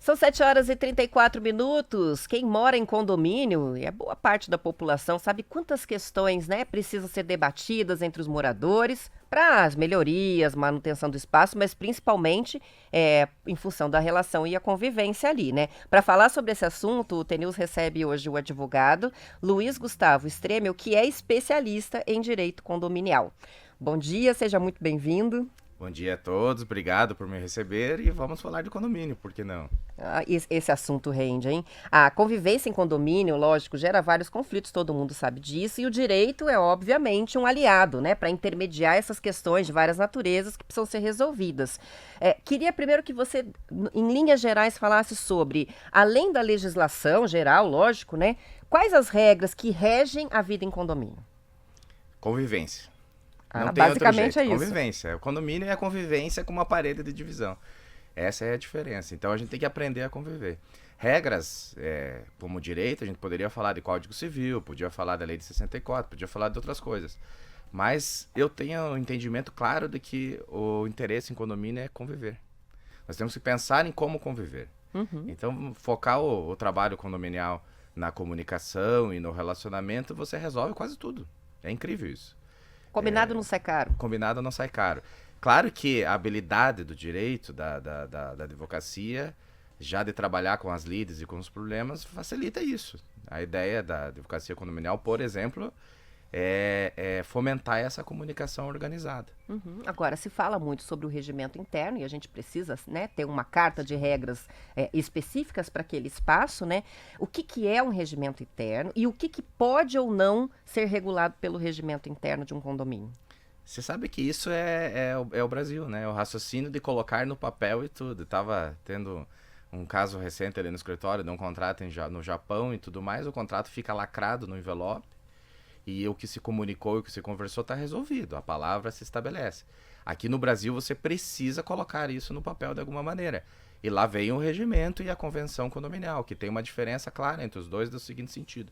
São 7h34. Quem mora em condomínio, e é boa parte da população, sabe quantas questões, né, precisam ser debatidas entre os moradores para as melhorias, manutenção do espaço, mas principalmente em função da relação e a convivência ali, né? Para falar sobre esse assunto, o TNews recebe hoje o advogado Luiz Gustavo Stremel, que é especialista em direito condominial. Bom dia, seja muito bem-vindo. Bom dia a todos, obrigado por me receber e vamos falar de condomínio, por que não? Esse assunto rende, hein? A convivência em condomínio, lógico, gera vários conflitos, todo mundo sabe disso, e o direito é, obviamente, um aliado, né, para intermediar essas questões de várias naturezas que precisam ser resolvidas. Queria primeiro que você, em linhas gerais, falasse sobre, além da legislação geral, lógico, né, quais as regras que regem a vida em condomínio? Convivência. Não Ah, tem outro basicamente jeito, é isso. convivência. O condomínio é a convivência com uma parede de divisão. Essa é a diferença. Então a gente tem que aprender a conviver. Regras, como direito, a gente poderia falar de Código Civil, podia falar da Lei de 64, podia falar de outras coisas. Mas eu tenho um entendimento claro de que o interesse em condomínio é conviver. Nós temos que pensar em como conviver. Uhum. Então, focar o trabalho condominial na comunicação e no relacionamento, você resolve quase tudo. É incrível isso. Combinado não sai caro. Combinado não sai caro. Claro que a habilidade do direito, da advocacia, já de trabalhar com as lides e com os problemas, facilita isso. A ideia da advocacia condominial, por exemplo, é fomentar essa comunicação organizada. Uhum. Agora, se fala muito sobre o regimento interno e a gente precisa, né, ter uma carta de regras específicas para aquele espaço, né? O que, que é um regimento interno e o que, que pode ou não ser regulado pelo regimento interno de um condomínio? Você sabe que isso é o Brasil, né? O raciocínio de colocar no papel e tudo. Tava tendo um caso recente ali no escritório de um contrato no Japão e tudo mais. O contrato fica lacrado no envelope. E o que se comunicou e o que se conversou está resolvido. A palavra se estabelece. Aqui no Brasil você precisa colocar isso no papel de alguma maneira. E lá vem o regimento e a convenção condominial, que tem uma diferença clara entre os dois do seguinte sentido.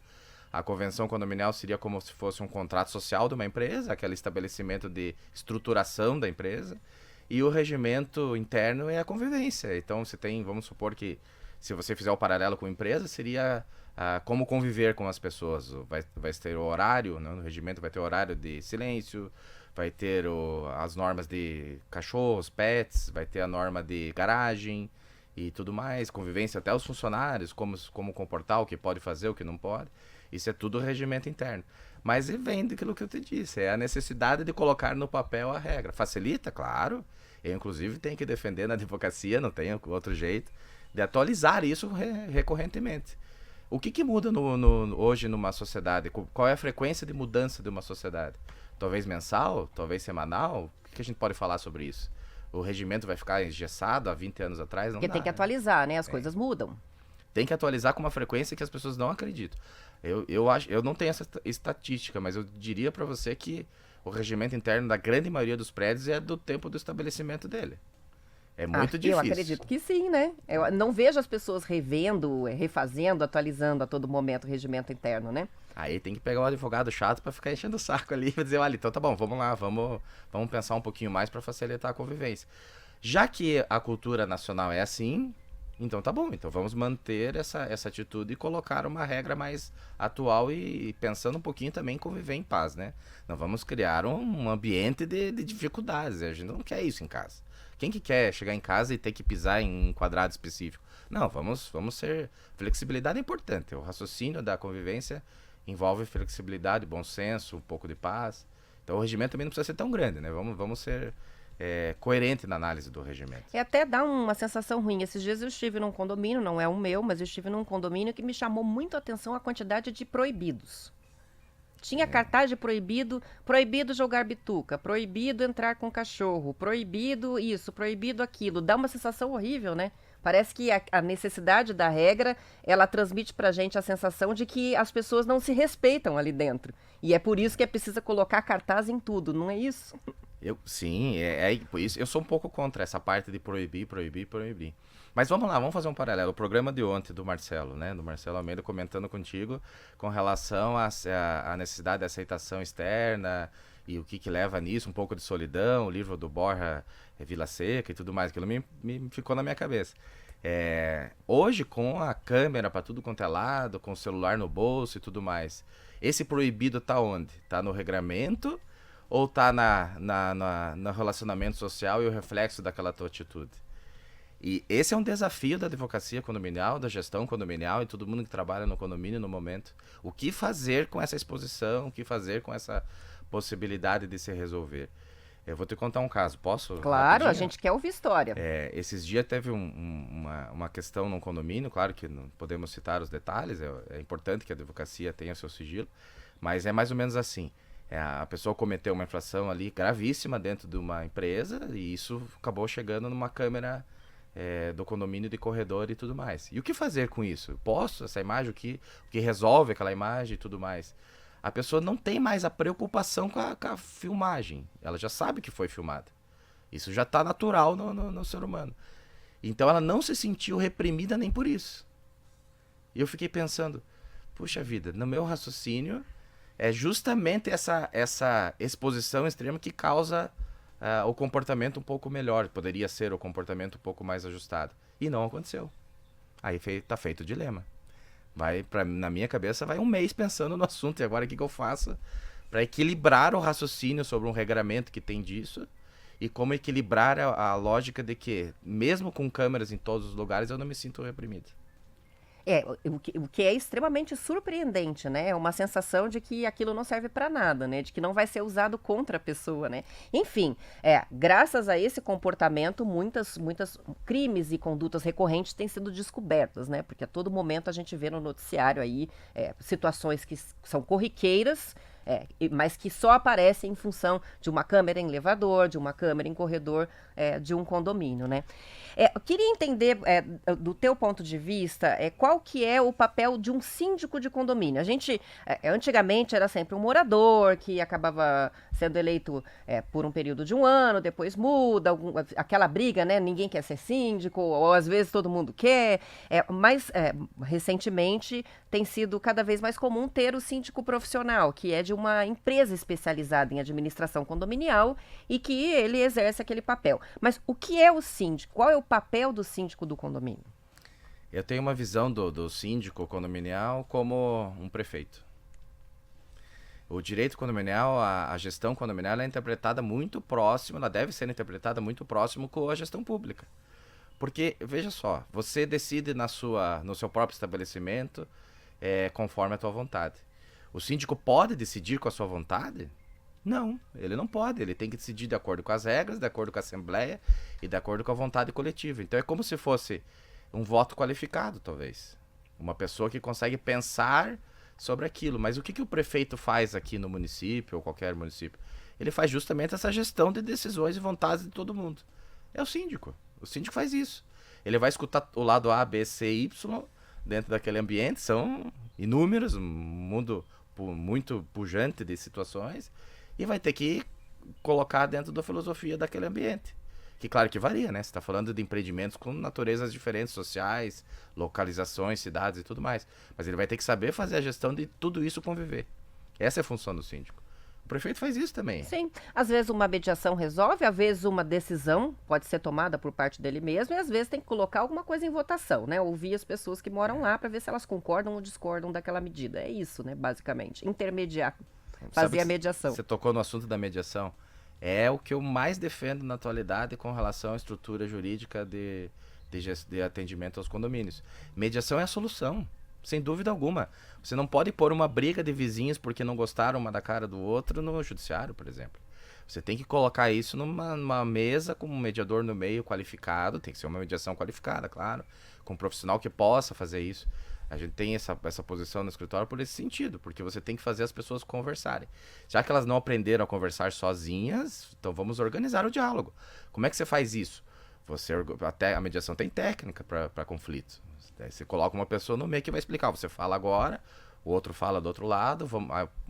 A convenção condominial seria como se fosse um contrato social de uma empresa, aquele estabelecimento de estruturação da empresa. E o regimento interno é a convivência. Então você tem, vamos supor que se você fizer o paralelo com a empresa, seria como conviver com as pessoas. Vai ter o horário, né? No regimento vai ter o horário de silêncio, vai ter as normas de cachorros, pets, vai ter a norma de garagem e tudo mais, convivência até os funcionários, como comportar, o que pode fazer, o que não pode. Isso é tudo regimento interno. Mas vem daquilo que eu te disse, é a necessidade de colocar no papel a regra. Facilita, claro. Eu, inclusive, tenho que defender na advocacia, não tenho outro jeito, de atualizar isso recorrentemente. O que muda hoje numa sociedade? Qual é a frequência de mudança de uma sociedade? Talvez mensal? Talvez semanal? O que a gente pode falar sobre isso? O regimento vai ficar engessado há 20 anos atrás? Não Porque tem dá, que né? atualizar, né? As Tem. coisas mudam. Tem que atualizar com uma frequência que as pessoas não acreditam. Eu não tenho essa estatística, mas eu diria para você que o regimento interno da grande maioria dos prédios é do tempo do estabelecimento dele. É Ah, muito eu difícil. acredito que sim, né? Eu não vejo as pessoas revendo, refazendo, atualizando a todo momento o regimento interno, né? Aí tem que pegar o advogado chato para ficar enchendo o saco ali e dizer, olha, então tá bom, vamos lá, vamos pensar um pouquinho mais para facilitar a convivência. Já que a cultura nacional é assim, então tá bom, então vamos manter essa atitude e colocar uma regra mais atual e pensando um pouquinho também em conviver em paz, né? Não vamos criar um ambiente de dificuldades, a gente não quer isso em casa. Quem que quer chegar em casa e ter que pisar em um quadrado específico? Não, vamos ser... Flexibilidade é importante, o raciocínio da convivência envolve flexibilidade, bom senso, um pouco de paz. Então o regimento também não precisa ser tão grande, né? Vamos ser coerente na análise do regimento. E até dá uma sensação ruim. Esses dias eu estive num condomínio, não é o meu, mas eu estive num condomínio que me chamou muito a atenção a quantidade de proibidos. Tinha cartaz de proibido, proibido jogar bituca, proibido entrar com cachorro, proibido isso, proibido aquilo. Dá uma sensação horrível, né? Parece que a necessidade da regra, ela transmite pra gente a sensação de que as pessoas não se respeitam ali dentro. E é por isso que é preciso colocar cartaz em tudo, não é isso? Sim, por isso eu sou um pouco contra essa parte de proibir, proibir, proibir. Mas vamos lá, vamos fazer um paralelo. O programa de ontem do Marcelo, né? Do Marcelo Almeida comentando contigo com relação à necessidade de aceitação externa e o que que leva nisso, um pouco de solidão, o livro do Borja, Vila Seca e tudo mais, aquilo me ficou na minha cabeça. Hoje, com a câmera para tudo quanto é lado, com o celular no bolso e tudo mais, esse proibido tá onde? Tá no regramento ou tá no relacionamento social e o reflexo daquela tua atitude? E esse é um desafio da advocacia condominial, da gestão condominial e todo mundo que trabalha no condomínio no momento. O que fazer com essa exposição, o que fazer com essa possibilidade de se resolver? Eu vou te contar um caso, posso? Claro, Rapidinho? a gente quer ouvir história. Esses dias teve uma questão num condomínio, claro que não podemos citar os detalhes, é importante que a advocacia tenha seu sigilo, mas é mais ou menos assim. A pessoa cometeu uma infração ali gravíssima dentro de uma empresa e isso acabou chegando numa câmera do condomínio de corredor e tudo mais. E o que fazer com isso? Eu posso essa imagem, o que resolve aquela imagem e tudo mais? A pessoa não tem mais a preocupação com a filmagem. Ela já sabe que foi filmada. Isso já está natural no ser humano. Então ela não se sentiu reprimida nem por isso. E eu fiquei pensando, puxa vida, no meu raciocínio é justamente essa exposição extrema que causa o comportamento um pouco melhor. Poderia ser o comportamento um pouco mais ajustado. E não aconteceu. Aí tá feito o dilema. Na minha cabeça vai um mês pensando no assunto. E agora o que eu faço para equilibrar o raciocínio sobre um regramento que tem disso? E como equilibrar a lógica de que, mesmo com câmeras em todos os lugares, eu não me sinto reprimido. O que é extremamente surpreendente, né? É uma sensação de que aquilo não serve para nada, né? De que não vai ser usado contra a pessoa, né? Enfim, graças a esse comportamento, muitas crimes e condutas recorrentes têm sido descobertas, né? Porque a todo momento a gente vê no noticiário aí situações que são corriqueiras, mas que só aparecem em função de uma câmera em elevador, de uma câmera em corredor de um condomínio, né? Eu queria entender, do teu ponto de vista, qual que é o papel de um síndico de condomínio. A gente, antigamente, era sempre um morador que acabava sendo eleito por um período de um ano, depois muda, aquela briga, né? Ninguém quer ser síndico, ou às vezes todo mundo quer, mas recentemente tem sido cada vez mais comum ter o síndico profissional, que é de uma empresa especializada em administração condominial e que ele exerce aquele papel. Mas o que é o síndico? Qual é o papel do síndico do condomínio? Eu tenho uma visão do síndico condominial como um prefeito. O direito condominial, a gestão condominial, ela é interpretada muito próximo, ela deve ser interpretada muito próximo com a gestão pública. Porque, veja só, você decide no seu próprio estabelecimento conforme a tua vontade. O síndico pode decidir com a sua vontade? Não, ele não pode. Ele tem que decidir de acordo com as regras, de acordo com a assembleia e de acordo com a vontade coletiva. Então é como se fosse um voto qualificado, talvez. Uma pessoa que consegue pensar sobre aquilo. Mas o que o prefeito faz aqui no município, ou qualquer município? Ele faz justamente essa gestão de decisões e vontades de todo mundo. É o síndico. O síndico faz isso. Ele vai escutar o lado A, B, C, Y dentro daquele ambiente. São inúmeros, um mundo muito pujante de situações. E vai ter que colocar dentro da filosofia daquele ambiente. Que claro que varia, né? Você está falando de empreendimentos com naturezas diferentes, sociais, localizações, cidades e tudo mais. Mas ele vai ter que saber fazer a gestão de tudo isso conviver. Essa é a função do síndico. O prefeito faz isso também. Sim, às vezes uma mediação resolve, às vezes uma decisão pode ser tomada por parte dele mesmo, e às vezes tem que colocar alguma coisa em votação, né? Ouvir as pessoas que moram lá para ver se elas concordam ou discordam daquela medida. É isso, né? Basicamente. Intermediar. Fazer a mediação. Você tocou no assunto da mediação. É o que eu mais defendo na atualidade com relação à estrutura jurídica de atendimento aos condomínios. Mediação é a solução, sem dúvida alguma. Você não pode pôr uma briga de vizinhos porque não gostaram uma da cara do outro no judiciário, por exemplo. Você tem que colocar isso numa mesa com um mediador no meio qualificado. Tem que ser uma mediação qualificada, claro. Com um profissional que possa fazer isso. A gente tem essa posição no escritório por esse sentido, porque você tem que fazer as pessoas conversarem. Já que elas não aprenderam a conversar sozinhas, então vamos organizar o diálogo. Como é que você faz isso? Até a mediação tem técnica para conflitos. Você coloca uma pessoa no meio que vai explicar. Você fala agora, o outro fala do outro lado.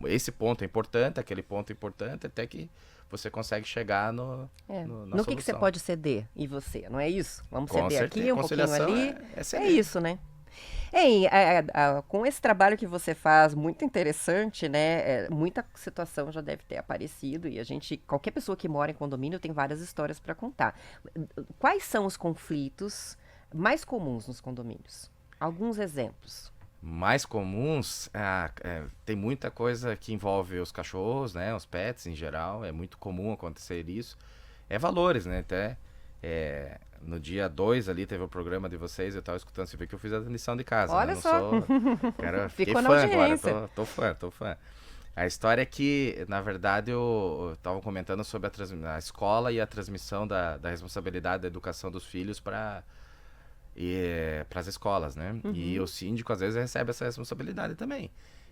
Esse ponto é importante, aquele ponto é importante, até que você consegue chegar na solução. Que você pode ceder? E você, não é isso? Vamos Com ceder certeza. aqui, um pouquinho ali. É isso, né? Ei, com esse trabalho que você faz, muito interessante, né? Muita situação já deve ter aparecido e qualquer pessoa que mora em condomínio tem várias histórias para contar. Quais são os conflitos mais comuns nos condomínios? Alguns exemplos. Mais comuns, tem muita coisa que envolve os cachorros, né? Os pets em geral, é muito comum acontecer isso. É valores, né? Até no dia 2 ali teve o programa de vocês, eu tava escutando, você vê que eu fiz a lição de casa, né? Eu Olha não só, sou. Fiquei ficou na fã agora, audiência. tô fã, tô fã. A história é que, na verdade, eu tava comentando sobre a escola e a transmissão da responsabilidade da educação dos filhos para as escolas, né? E Uhum. o síndico às vezes recebe essa responsabilidade também.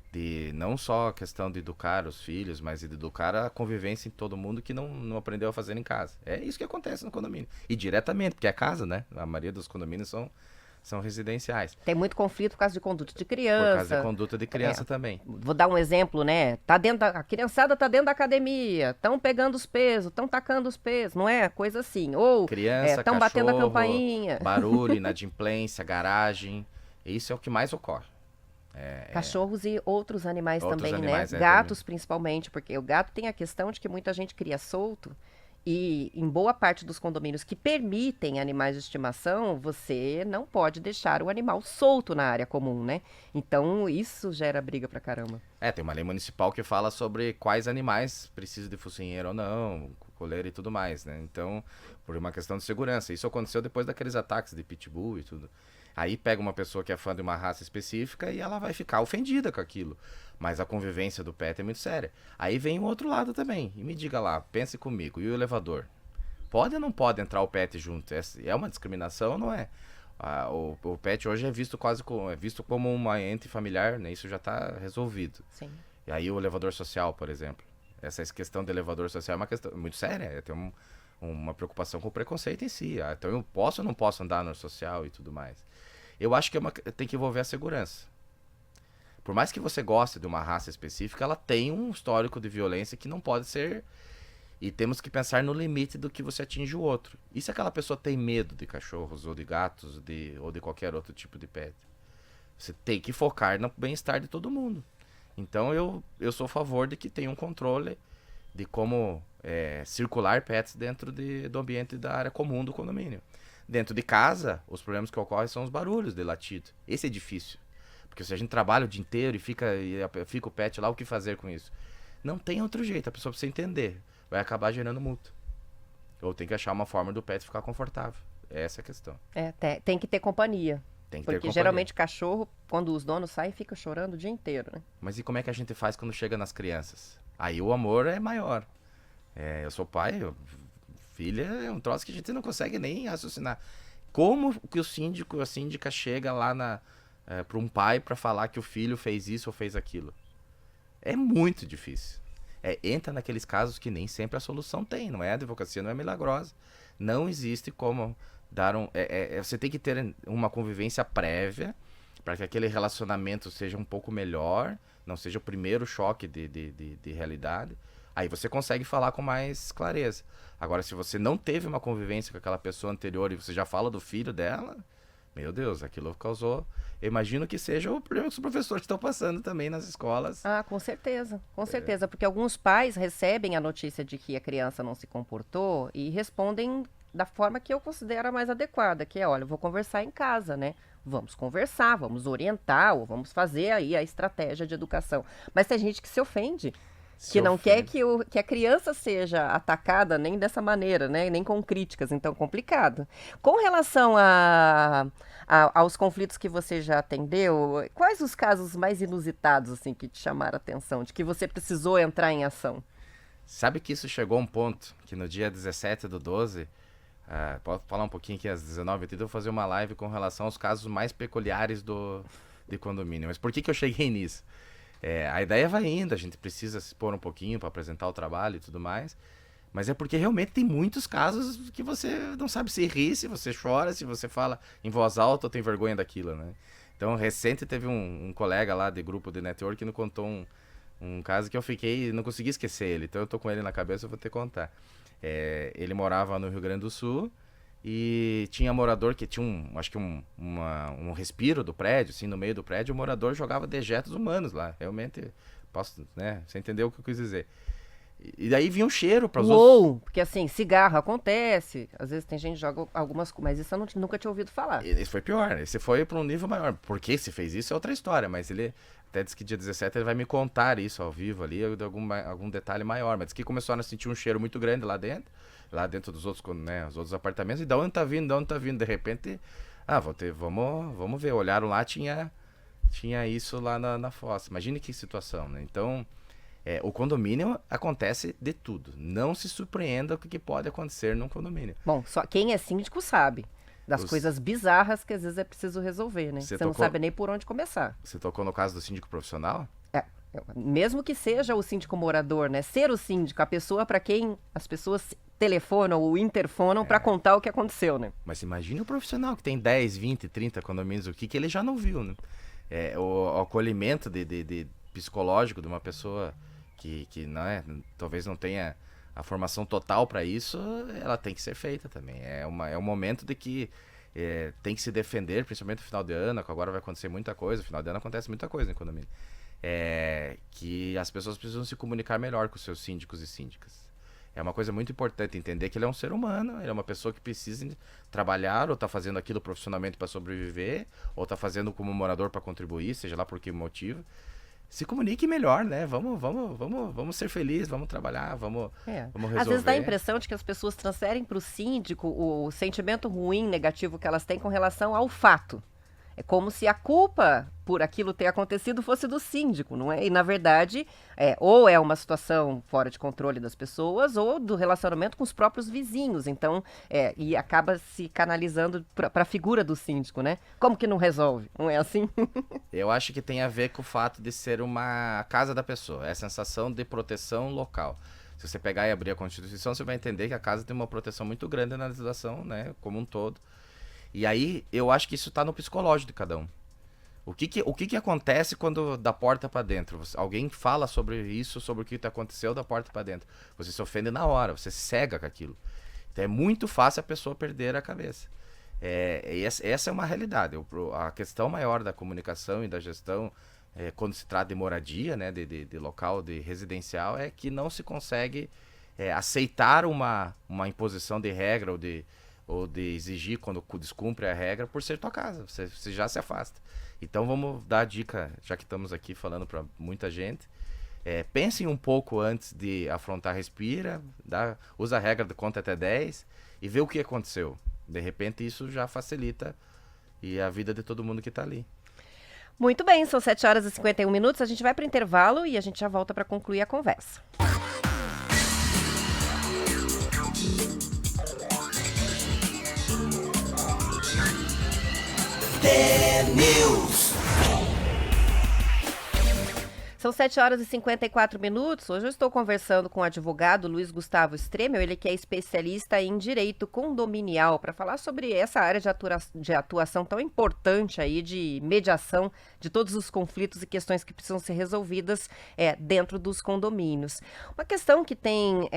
De não só a questão de educar os filhos, mas de educar a convivência em todo mundo que não aprendeu a fazer em casa. É isso que acontece no condomínio. E diretamente, porque é casa, né? A maioria dos condomínios são residenciais. Tem muito conflito por causa de conduta de Por causa de criança. conduta de É, criança também. vou dar um exemplo, né? A criançada tá dentro da academia, estão pegando os pesos, estão tacando os pesos, não é? Coisa assim. Ou Criança, estão batendo a cachorro, campainha. barulho, inadimplência, garagem. Isso é o que mais ocorre. Cachorros e outros animais Outros também, né? animais também. Gatos principalmente, porque o gato tem a questão de que muita gente cria solto e em boa parte dos condomínios que permitem animais de estimação, você não pode deixar o animal solto na área comum, né? Então isso gera briga pra caramba. Tem uma lei municipal que fala sobre quais animais precisam de focinheiro ou não, coleira e tudo mais, né? Então, por uma questão de segurança. Isso aconteceu depois daqueles ataques de pitbull e tudo. Aí pega uma pessoa que é fã de uma raça específica e ela vai ficar ofendida com aquilo. Mas a convivência do pet é muito séria. Aí vem o outro lado também. E me diga lá, pense comigo, e o elevador? Pode ou não pode entrar o pet junto? É uma discriminação ou não é? O pet hoje é visto como uma ente familiar, né? Isso já está resolvido. Sim. E aí o elevador social, por exemplo. Essa questão do elevador social é uma questão muito séria. Tem uma preocupação com o preconceito em si. Então eu posso ou não posso andar no social e tudo mais. Eu acho que tem que envolver a segurança. Por mais que você goste de uma raça específica, ela tem um histórico de violência que não pode ser. E temos que pensar no limite do que você atinge o outro. E se aquela pessoa tem medo de cachorros ou de gatos ou de qualquer outro tipo de pet? Você tem que focar no bem-estar de todo mundo. Então eu sou a favor de que tenha um controle de como circular pets dentro do ambiente da área comum do condomínio. Dentro de casa, os problemas que ocorrem são os barulhos de latido. Esse é difícil. Porque se a gente trabalha o dia inteiro e fica o pet lá, o que fazer com isso? Não tem outro jeito, a pessoa precisa entender. Vai acabar gerando multa. Ou tem que achar uma forma do pet ficar confortável. Essa é a questão. Tem que ter companhia. Tem que ter Porque companhia. geralmente cachorro, quando os donos saem, fica chorando o dia inteiro, né? Mas e como é que a gente faz quando chega nas crianças? Aí o amor é maior. Eu sou pai, filha é um troço que a gente não consegue nem raciocinar. Como que o síndico, a síndica chega lá para um pai para falar que o filho fez isso ou fez aquilo? É muito difícil. Entra naqueles casos que nem sempre a solução tem, não é? A advocacia não é milagrosa. Não existe como dar você tem que ter uma convivência prévia para que aquele relacionamento seja um pouco melhor, não seja o primeiro choque de realidade. Aí você consegue falar com mais clareza. Agora, se você não teve uma convivência com aquela pessoa anterior e você já fala do filho dela, meu Deus, aquilo causou. Eu imagino que seja o problema que os professores estão passando também nas escolas. Ah, com certeza, porque alguns pais recebem a notícia de que a criança não se comportou e respondem da forma que eu considero a mais adequada, que é, olha, eu vou conversar em casa, né? Vamos conversar, vamos orientar, ou vamos fazer aí a estratégia de educação. Mas tem gente que se ofende, Se que não quer ofende. que a criança seja atacada nem dessa maneira, né? Nem com críticas, então complicado. Com relação aos conflitos que você já atendeu, quais os casos mais inusitados assim que te chamaram a atenção, de que você precisou entrar em ação? Sabe que isso chegou a um ponto que no dia 17/12, posso falar um pouquinho aqui às 19h30, eu vou fazer uma live com relação aos casos mais peculiares de condomínio. Mas por que eu cheguei nisso? A ideia vai indo, a gente precisa se pôr um pouquinho para apresentar o trabalho e tudo mais. Mas é porque realmente tem muitos casos que você não sabe se ri, se você chora, se você fala em voz alta ou tem vergonha daquilo, né? Então, recente teve um colega lá de grupo de network que nos contou um caso que eu não consegui esquecer ele. Então eu tô com ele na cabeça, eu vou te contar. Ele morava no Rio Grande do Sul e tinha morador que tinha acho que um respiro do prédio, assim, no meio do prédio, o morador jogava dejetos humanos lá. Realmente, posso, né? Você entendeu o que eu quis dizer. E daí vinha um cheiro para os outros. Porque assim, cigarro acontece. Às vezes tem gente que joga algumas coisas, mas isso eu nunca tinha ouvido falar. Esse foi pior, né? Esse foi para um nível maior. Por que se fez isso é outra história, mas ele até disse que dia 17 ele vai me contar isso ao vivo ali, de algum detalhe maior. Mas disse que começaram a sentir um cheiro muito grande lá dentro dos outros, né, os outros apartamentos. E da onde tá vindo, De repente, vamos ver. Olharam lá, tinha isso lá na fossa. Imagine que situação, né? Então, o condomínio acontece de tudo. Não se surpreenda com o que pode acontecer num condomínio. Bom, só quem é síndico sabe das coisas bizarras que às vezes é preciso resolver, né? Você não sabe nem por onde começar. Você tocou no caso do síndico profissional? Mesmo que seja o síndico morador, né? Ser o síndico, a pessoa para quem as pessoas telefonam ou interfonam para contar o que aconteceu, né? Mas imagine o profissional que tem 10, 20, 30 condomínios, o que ele já não viu, né? O acolhimento de psicológico de uma pessoa que talvez não tenha a formação total para isso, ela tem que ser feita também. É um momento de que tem que se defender, principalmente no final de ano, que agora vai acontecer muita coisa. No final de ano acontece muita coisa em condomínio. Que as pessoas precisam se comunicar melhor com seus síndicos e síndicas. É uma coisa muito importante entender que ele é um ser humano, ele é uma pessoa que precisa trabalhar, ou está fazendo aquilo profissionalmente para sobreviver, ou está fazendo como morador para contribuir, seja lá por que motivo. Se comunique melhor, né? Vamos ser felizes, vamos trabalhar, vamos resolver. Às vezes dá a impressão de que as pessoas transferem para o síndico o sentimento ruim, negativo que elas têm com relação ao fato. É como se a culpa por aquilo ter acontecido fosse do síndico, não é? E, na verdade, ou é uma situação fora de controle das pessoas, ou do relacionamento com os próprios vizinhos. Então, e acaba se canalizando para a figura do síndico, né? Como que não resolve? Não é assim? Eu acho que tem a ver com o fato de ser uma casa da pessoa. É a sensação de proteção local. Se você pegar e abrir a Constituição, você vai entender que a casa tem uma proteção muito grande na legislação, né? Como um todo. E aí, eu acho que isso tá no psicológico de cada um. O que acontece quando da porta para dentro? Alguém fala sobre isso, sobre o que aconteceu da porta para dentro. Você se ofende na hora, você se cega com aquilo. Então é muito fácil a pessoa perder a cabeça. Essa é uma realidade. A questão maior da comunicação e da gestão, quando se trata de moradia, né, de local de residencial, é que não se consegue aceitar uma imposição de regra ou de exigir quando descumpre a regra por ser tua casa. Você já se afasta. Então vamos dar a dica, já que estamos aqui falando para muita gente. Pensem um pouco antes de afrontar, respira, usa a regra de conta até 10 e vê o que aconteceu. De repente isso já facilita a vida de todo mundo que está ali. Muito bem, são 7 horas e 51 minutos. A gente vai para o intervalo e a gente já volta para concluir a conversa. News. São 7 horas e 54 minutos. Hoje eu estou conversando com o advogado Luiz Gustavo Stremel, ele que é especialista em direito condominial, para falar sobre essa área de atuação tão importante aí de mediação de todos os conflitos e questões que precisam ser resolvidas dentro dos condomínios. Uma questão que tem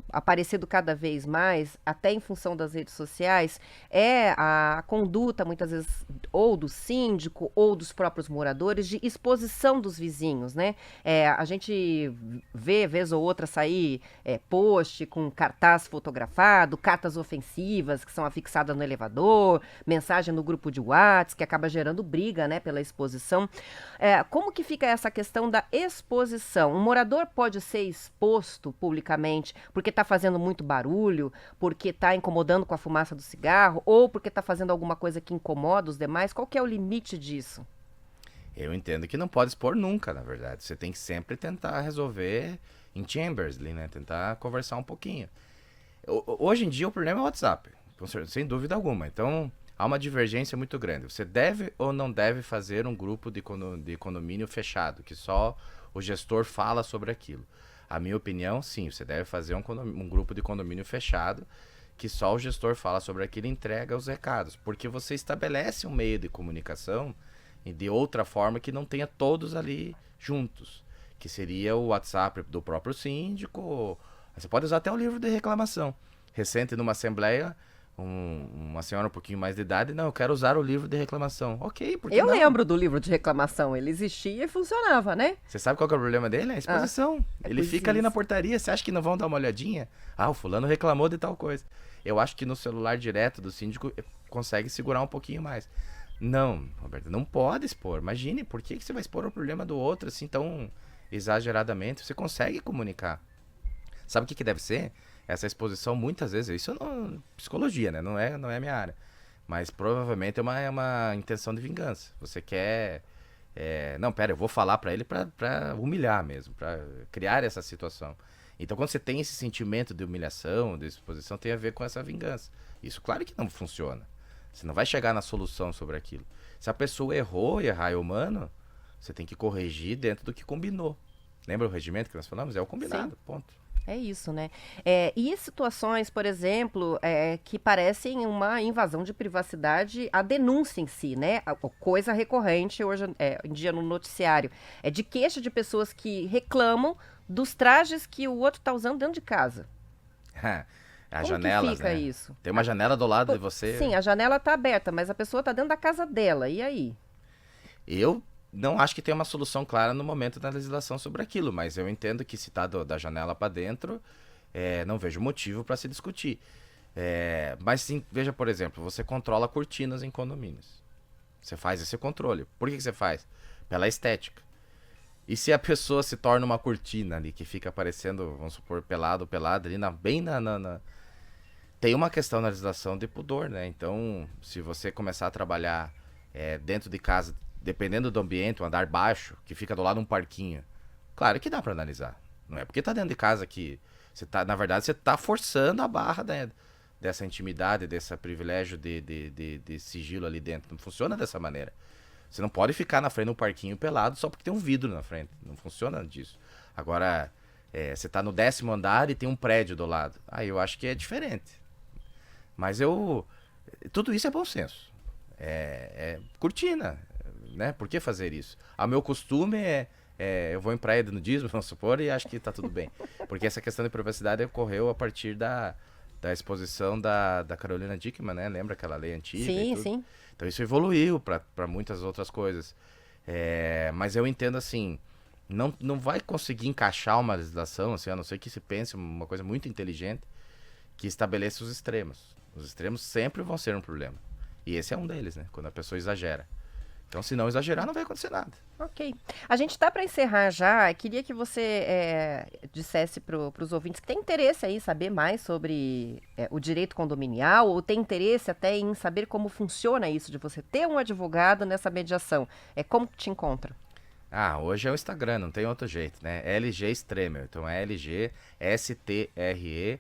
aparecido cada vez mais, até em função das redes sociais, é a conduta, muitas vezes, ou do síndico ou dos próprios moradores, de exposição dos vizinhos, né? A gente vê, vez ou outra, sair post com cartaz fotografado, cartas ofensivas que são afixadas no elevador, mensagem no grupo de WhatsApp, que acaba gerando briga, né, pela exposição. Como que fica essa questão da exposição? Um morador pode ser exposto publicamente porque está fazendo muito barulho, porque está incomodando com a fumaça do cigarro, ou porque está fazendo alguma coisa que incomoda os demais? Qual que é o limite disso? Eu entendo que não pode expor nunca, na verdade. Você tem que sempre tentar resolver em chambers, né? Tentar conversar um pouquinho. Hoje em dia o problema é o WhatsApp, sem dúvida alguma. Então há uma divergência muito grande. Você deve ou não deve fazer um grupo de condomínio fechado, que só o gestor fala sobre aquilo? A minha opinião, sim, você deve fazer um grupo de condomínio fechado, que só o gestor fala sobre aquilo e entrega os recados. Porque você estabelece um meio de comunicação e de outra forma que não tenha todos ali juntos, que seria o WhatsApp do próprio síndico. Você pode usar até o livro de reclamação. Recente, numa assembleia, uma senhora um pouquinho mais de idade, não, eu quero usar o livro de reclamação. Ok, por que Eu não? lembro do livro de reclamação, ele existia e funcionava, né? Você sabe qual que é o problema dele? É a exposição. Ele fica ali na isso. portaria, você acha que não vão dar uma olhadinha? Ah, o fulano reclamou de tal coisa. Eu acho que no celular direto do síndico consegue segurar um pouquinho mais. Não, Roberto, não pode expor. Imagine, por que que você vai expor o problema do outro assim tão exageradamente? Você consegue comunicar. Sabe o que que deve ser? Essa exposição, muitas vezes, isso não, psicologia, né? Não é a minha área. Mas provavelmente é uma intenção de vingança. Você quer. Não, pera, eu vou falar pra ele pra humilhar mesmo, pra criar essa situação. Então, quando você tem esse sentimento de humilhação, de exposição, tem a ver com essa vingança. Isso, claro que não funciona. Você não vai chegar na solução sobre aquilo. Se a pessoa errou e errar é humano, você tem que corrigir dentro do que combinou. Lembra o regimento que nós falamos? É o Sim. combinado, ponto. É isso, né? E situações, por exemplo, que parecem uma invasão de privacidade, a denúncia em si, né? A coisa recorrente hoje em dia no noticiário é de queixa de pessoas que reclamam dos trajes que o outro está usando dentro de casa. As Como que janelas, fica né? isso? Tem uma janela do lado de você. Sim, a janela está aberta, mas a pessoa está dentro da casa dela. E aí? Eu não acho que tem uma solução clara no momento da legislação sobre aquilo, mas eu entendo que se tá da janela para dentro, não vejo motivo para se discutir. Mas sim, veja, por exemplo, você controla cortinas em condomínios. Você faz esse controle. Por que você faz? Pela estética. E se a pessoa se torna uma cortina ali, que fica aparecendo, vamos supor, pelado, pelada ali, bem tem uma questão na legislação de pudor, né? Então, se você começar a trabalhar dentro de casa, dependendo do ambiente, um andar baixo, que fica do lado de um parquinho, claro que dá pra analisar. Não é porque tá dentro de casa que você tá, na verdade, você tá forçando a barra, né, dessa intimidade, desse privilégio de sigilo ali dentro. Não funciona dessa maneira. Você não pode ficar na frente de um parquinho pelado só porque tem um vidro na frente. Não funciona disso. Agora, você tá no 10º andar e tem um prédio do lado. Aí eu acho que é diferente. Mas tudo isso é bom senso. É cortina, né? Por que fazer isso? O meu costume eu vou em praia de nudismo, vamos supor, e acho que tá tudo bem. Porque essa questão de privacidade ocorreu a partir da exposição da Carolina Dickmann, né? Lembra aquela lei antiga e Sim, tudo? sim. Então isso evoluiu para muitas outras coisas. Mas eu entendo assim, não vai conseguir encaixar uma legislação, assim, a não ser que se pense uma coisa muito inteligente que estabeleça os extremos. Os extremos sempre vão ser um problema. E esse é um deles, né? Quando a pessoa exagera. Então, se não exagerar, não vai acontecer nada. Ok. A gente está para encerrar já. Queria que você dissesse para os ouvintes que tem interesse aí em saber mais sobre o direito condominial ou tem interesse até em saber como funciona isso de você ter um advogado nessa mediação. Como que te encontra? Hoje é o Instagram, não tem outro jeito, né? LG Stremel. Então é LG STREMEL,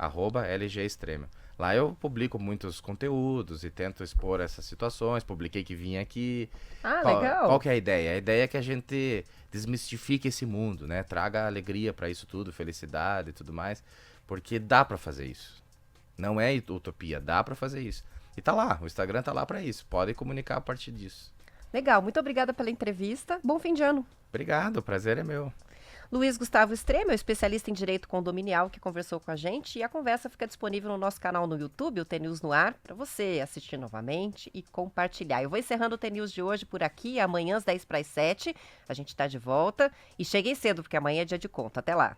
@LG Stremel. Lá eu publico muitos conteúdos e tento expor essas situações. Publiquei que vim aqui. Ah, Qual legal. que é a ideia? A ideia é que a gente desmistifique esse mundo, né? Traga alegria pra isso tudo, felicidade e tudo mais. Porque dá pra fazer isso. Não é utopia, dá pra fazer isso. E tá lá, o Instagram tá lá pra isso. Podem comunicar a partir disso. Legal. Muito obrigada pela entrevista. Bom fim de ano. Obrigado, o prazer é meu. Luiz Gustavo Stremel, especialista em direito condominial, que conversou com a gente. E a conversa fica disponível no nosso canal no YouTube, o TNews no Ar, para você assistir novamente e compartilhar. Eu vou encerrando o TNews de hoje por aqui. Amanhã às 10 para as 7, a gente está de volta. E cheguem cedo, porque amanhã é dia de conta. Até lá.